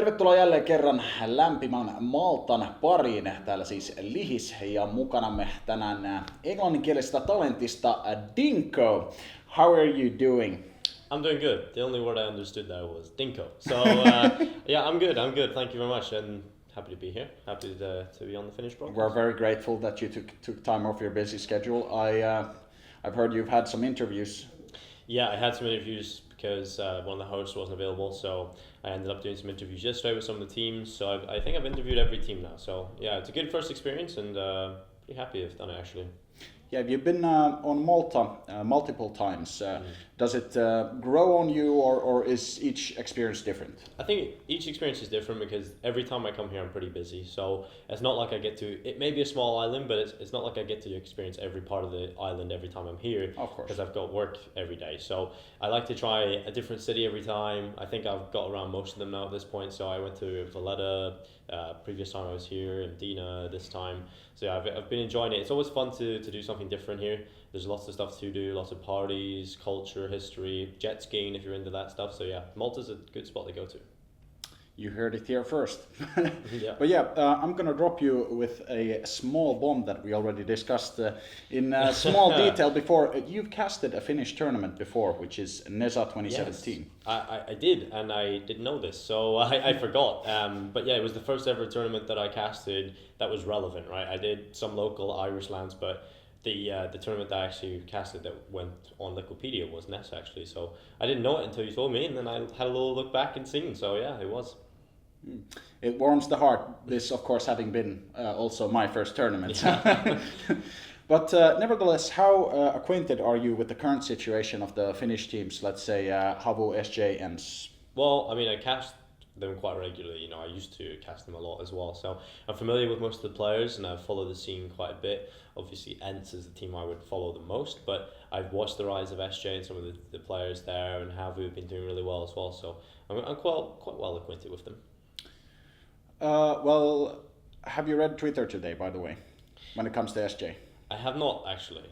Tervetuloa jälleen kerran lämpimän Maltan pariin. Täällä siis Lihis ja mukanamme tänään englanninkielisestä talentista DINKO. How are you doing? I'm doing good. The only word I understood there was DINKO. So yeah, I'm good. Thank you very much, and happy to be here. Happy to be on the Finnish broadcast. We're very grateful that you took time off your busy schedule. I've heard you've had some interviews. Yeah, I had some interviews because one of the hosts wasn't available, so I ended up doing some interviews yesterday with some of the teams. So I think I've interviewed every team now. So yeah, it's a good first experience, and pretty happy I've done it actually. Yeah, you've been on Malta multiple times. Does it grow on you, or is each experience different? I think each experience is different because every time I come here I'm pretty busy. So it's not like I get to, it may be a small island, but it's not like I get to experience every part of the island every time I'm here. Of course. Because I've got work every day. So I like to try a different city every time. I think I've got around most of them now at this point. So I went to Valletta, previous time I was here, and Dina this time. So yeah, I've been enjoying it. It's always fun to do something different here. There's lots of stuff to do, lots of parties, culture, history, jet skiing if you're into that stuff. So yeah, Malta's a good spot to go to. You heard it here first. Yeah. But yeah, I'm gonna drop you with a small bomb that we already discussed in small detail before. You've casted a Finnish tournament before, which is NESA 2017. Yes, I did, and I didn't know this, so I forgot. But yeah, it was the first ever tournament that I casted that was relevant, right? I did some local Irish lands, but the tournament that I actually casted that went on Wikipedia was NESA actually. So I didn't know it until you told me, and then I had a little look back and seen. So yeah, it was. It warms the heart, this of course having been also my first tournament. Yeah. But nevertheless, how acquainted are you with the current situation of the Finnish teams, let's say Havu, SJ, ENS? Well, I mean, I cast them quite regularly. You know, I used to cast them a lot as well. So I'm familiar with most of the players, and I've followed the scene quite a bit. Obviously, ENS is the team I would follow the most, but I've watched the rise of SJ and some of the players there, and Havu have been doing really well as well. So I'm quite well acquainted with them. Well, have you read Twitter today, by the way, when it comes to SJ? I have not actually.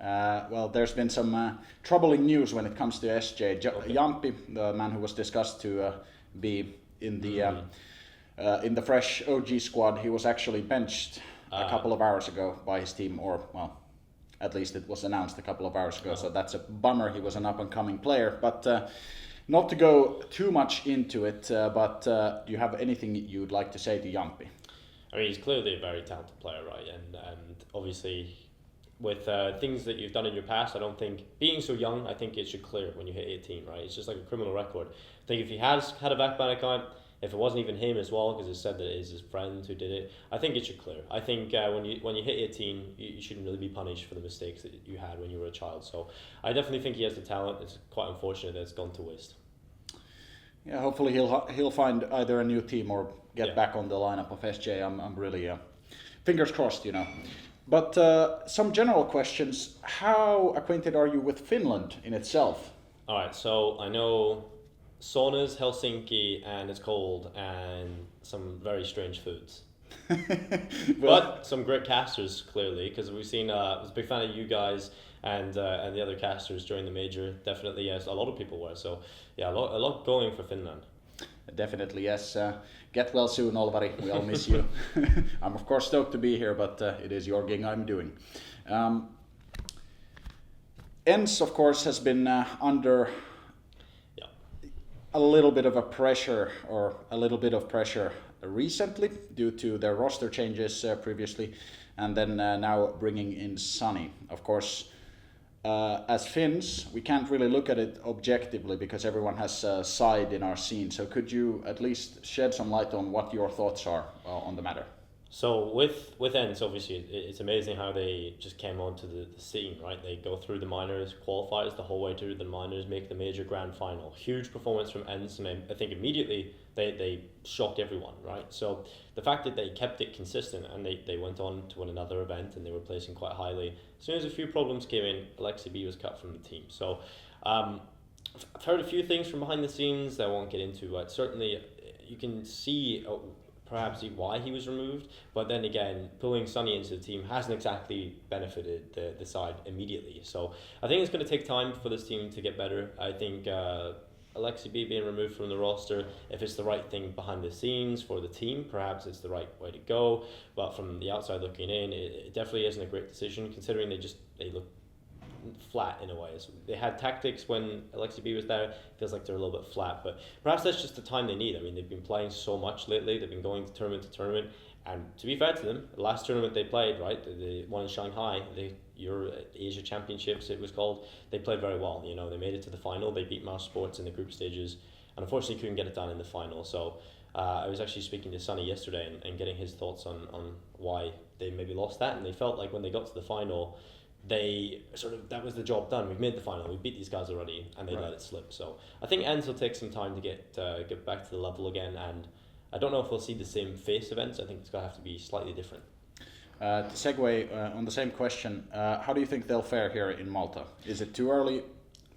Well, there's been some troubling news when it comes to SJ. Okay. Jampi, the man who was discussed to be in the fresh OG squad, he was actually benched a couple of hours ago by his team, or well, at least it was announced a couple of hours ago. So that's a bummer. He was an up-and-coming player, but not to go too much into it. But do you have anything you'd like to say to Jampi? I mean, he's clearly a very talented player, right? And obviously, with things that you've done in your past, I don't think, being so young, I think it should clear when you hit 18, right? It's just like a criminal record. I think if he has had a backban account, if it wasn't even him as well, because it said that it is his friend who did it, I think it should clear. I think when you hit 18, you shouldn't really be punished for the mistakes that you had when you were a child. So I definitely think he has the talent. It's quite unfortunate that it's gone to waste. Yeah, hopefully he'll find either a new team or get back on the lineup of SJ. I'm really fingers crossed, you know. But some general questions. How acquainted are you with Finland in itself? All right, so I know saunas, Helsinki, and it's cold, and some very strange foods. But some great casters, clearly, because we've seen. I was a big fan of you guys and the other casters during the major. Definitely, yes, a lot of people were. So yeah, a lot going for Finland. Definitely, yes. Get well soon, Olvari. We all miss you. I'm of course stoked to be here, but it is your gig I'm doing. ENS, of course, has been under a little bit of pressure recently due to their roster changes previously, and then now bringing in Sunny. Of course, as Finns, we can't really look at it objectively because everyone has a side in our scene. So could you at least shed some light on what your thoughts are on the matter? So with ENS, obviously, it's amazing how they just came onto the scene, right? They go through the minors, qualifiers the whole way through the minors, make the major grand final. Huge performance from ENS, and I think immediately they shocked everyone, right? So the fact that they kept it consistent and they went on to win another event and they were placing quite highly. As soon as a few problems came in, Alexi B was cut from the team. So I've heard a few things from behind the scenes that I won't get into, but certainly you can see perhaps why he was removed, but then again, pulling Sunny into the team hasn't exactly benefited the side immediately. So I think it's going to take time for this team to get better. I think Alexi B being removed from the roster, if it's the right thing behind the scenes for the team, perhaps it's the right way to go. But from the outside looking in, it definitely isn't a great decision, considering they look flat in a way. So they had tactics when Alexi B was there. It feels like they're a little bit flat, but perhaps that's just the time they need. I mean, they've been playing so much lately. They've been going to tournament, and to be fair to them, the last tournament they played, right, the one in Shanghai, the Asia Championships it was called, they played very well. You know, they made it to the final. They beat Mouse Sports in the group stages, and unfortunately couldn't get it done in the final. So I was actually speaking to Sonny yesterday and getting his thoughts on why they maybe lost that, and they felt like when they got to the final, they that was the job done. We've made the final. We beat these guys already, and they let it slip. So I think ENCE will take some time to get back to the level again, and I don't know if we'll see the same face of ENCE. I think it's gonna have to be slightly different. To segue on the same question, how do you think they'll fare here in Malta? Is it too early,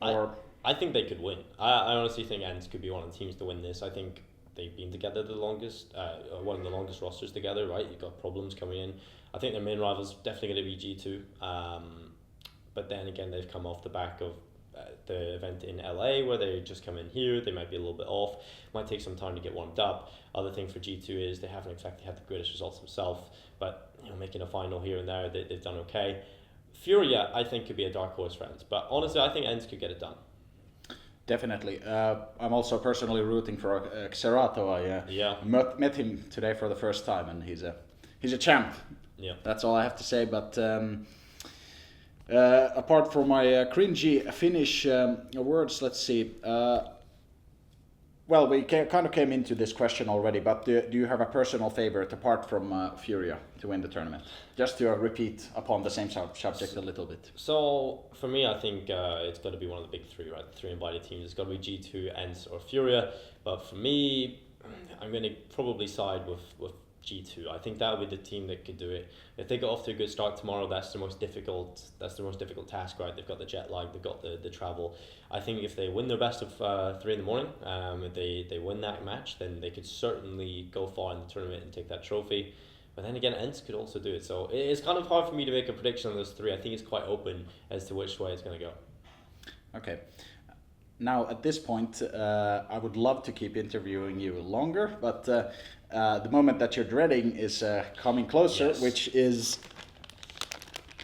or? I think they could win. I honestly think ENCE could be one of the teams to win this. I think they've been together the longest, one of the longest rosters together, right? You've got problems coming in. I think their main rival's definitely going to be G2. But then again, they've come off the back of the event in LA where they just come in here. They might be a little bit off. Might take some time to get warmed up. Other thing for G2 is they haven't exactly had the greatest results themselves, but making a final here and there, they've done okay. Furia, I think, could be a dark horse for ENCE, but honestly, I think ENCE could get it done. Definitely. I'm also personally rooting for Xerato. I met him today for the first time, and he's a champ. Yeah. That's all I have to say. But apart from my cringy Finnish words, let's see. Well, we kind of came into this question already, but do you have a personal favorite apart from Furia to win the tournament? Just to repeat upon the same subject a little bit. So for me, I think it's got to be one of the big three, right? The three invited teams. It's got to be G2, ENCE, or Furia. But for me, I'm going to probably side with G2. I think that would be the team that could do it. If they get off to a good start tomorrow, that's the most difficult task, right? They've got the jet lag, they've got the travel. I think if they win their best of 3 in the morning, if they win that match, then they could certainly go far in the tournament and take that trophy. But then again, ENCE could also do it. So it's kind of hard for me to make a prediction on those three. I think it's quite open as to which way it's going to go. Okay. Now, at this point, I would love to keep interviewing you longer, but the moment that you're dreading is coming closer, yes. Which is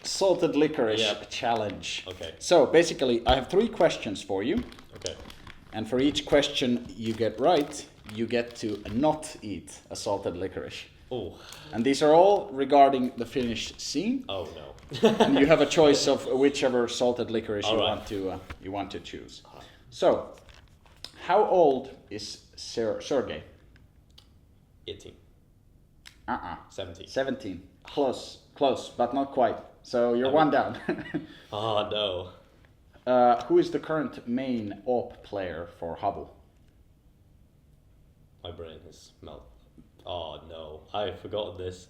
salted licorice challenge. Okay. So basically, I have 3 questions for you. Okay. And for each question you get right, you get to not eat a salted licorice. Oh. And these are all regarding the Finnish scene. Oh no. And you have a choice of whichever salted licorice you want to choose. So, how old is Sergey? 18. 17. 17. Close, but not quite. So you're one down. Oh no. Who is the current main AWP player for Habu? My brain is melted. Oh no, I've forgotten this.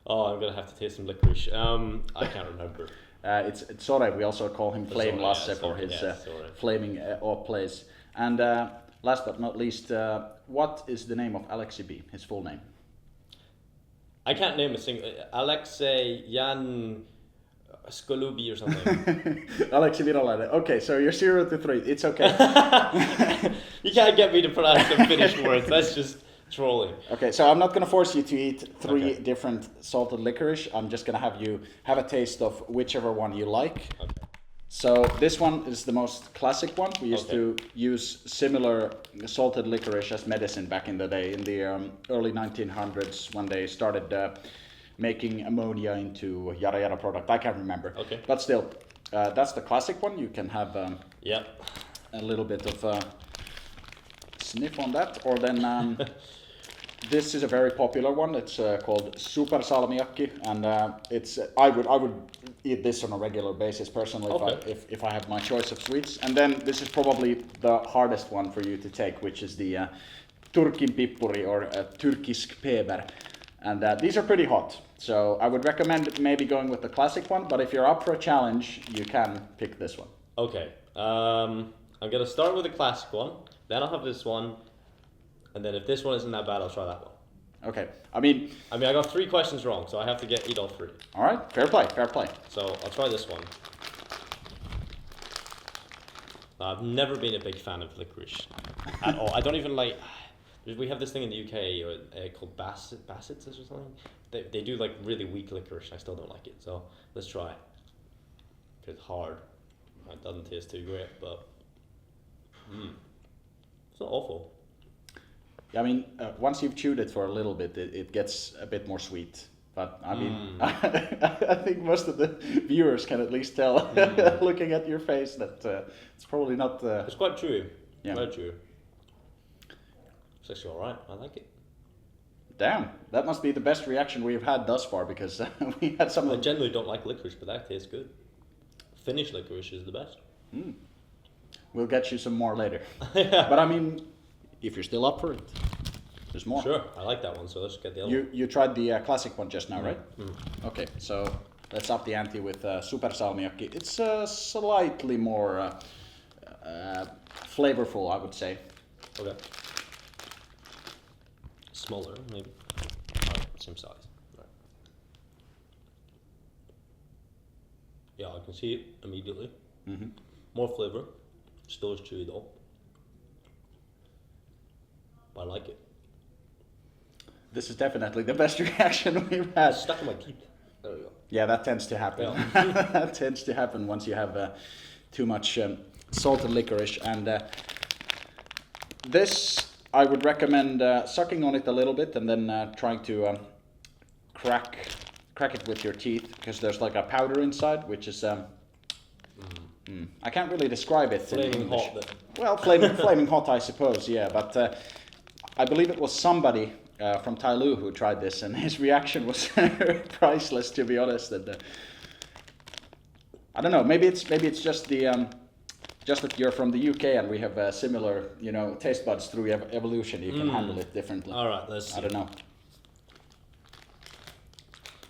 Oh, I'm gonna have to taste some licorice. I can't remember. It's Sore. We also call him Flame Lasse for his flaming AWP plays. And last but not least, what is the name of Alexi B? His full name? I can't name a single. Alexei Jan Skolubi or something. Alexi Virolainen. Okay, so you're 0-3. It's okay. You can't get me to pronounce the Finnish words. That's just trolling. Okay, so I'm not going to force you to eat 3 different salted licorice. I'm just going to have you have a taste of whichever one you like. Okay. So this one is the most classic one. We used to use similar salted licorice as medicine back in the day, in the early 1900s, when they started making ammonia into yada yada product. I can't remember. Okay. But still, that's the classic one. You can have a little bit of sniff on that, or then this is a very popular one. It's called Super Salmiakki, and it's I would eat this on a regular basis personally if I have my choice of sweets. And then this is probably the hardest one for you to take, which is the Turkin pippuri, or Turkisk peber, and these are pretty hot. So I would recommend maybe going with the classic one, but if you're up for a challenge, you can pick this one. Okay, I'm gonna start with the classic one. Then I'll have this one, and then if this one isn't that bad, I'll try that one. Okay. I mean, I got 3 questions wrong, so I have to eat all 3. All right. Fair play. So I'll try this one. I've never been a big fan of licorice at all. I don't even like. We have this thing in the UK called Bassett's or something. They do like really weak licorice. I still don't like it. So let's try it. It's hard. It doesn't taste too great, but it's not awful. I mean, once you've chewed it for a little bit, it gets a bit more sweet. But I mean, I think most of the viewers can at least tell, looking at your face, that it's probably not. It's quite chewy. Yeah. Very chewy. It's actually alright. I like it. Damn, that must be the best reaction we've had thus far, because we had some. I generally don't like licorice, but that tastes good. Finnish licorice is the best. We'll get you some more later. But I mean, if you're still up for it, there's more. Sure, I like that one, so let's get the other one. You tried the classic one just now, right? Okay, so let's up the ante with Super Salmiakki. It's slightly more flavorful, I would say. Okay. Smaller, maybe. Alright, same size. Right. Yeah, I can see it immediately. More flavor. Still is chewy though. But I like it. This is definitely the best reaction we've had. It's stuck in my teeth. There we go. Yeah, that tends to happen. Yeah. That tends to happen once you have too much salted licorice. And this, I would recommend sucking on it a little bit and then trying to crack it with your teeth, because there's like a powder inside, which is I can't really describe it in Flaming English. hot then. Well, flaming hot, I suppose. Yeah, but I believe it was somebody from Tailu who tried this, and his reaction was priceless, to be honest. And I don't know. Maybe it's just the just that you're from the UK and we have similar, taste buds through evolution. You can handle it differently. All right, let's see. I don't know.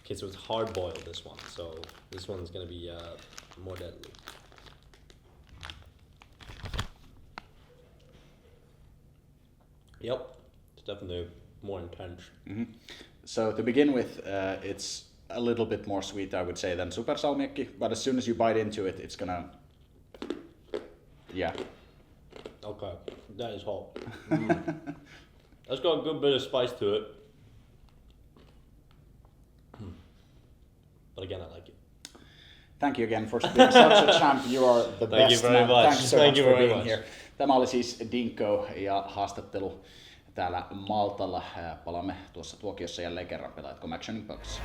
Okay, so it's hard boiled, this one. So this one's gonna be more deadly. Yep, it's definitely more intense. So to begin with, it's a little bit more sweet, I would say, than Super Salmiakki. But as soon as you bite into it, it's gonna, yeah. Okay, that is hot. That's got a good bit of spice to it. But again, I like it. Thank you again for being such a champ. You are the best. Thank you very much. Thank you so Thank much you for very being much. here. Tämä oli siis DINKO ja haastattelu täällä Maltalla. Palaamme tuossa tuokiossa jälleen kerran. Pelaatko Actionin pöydässä?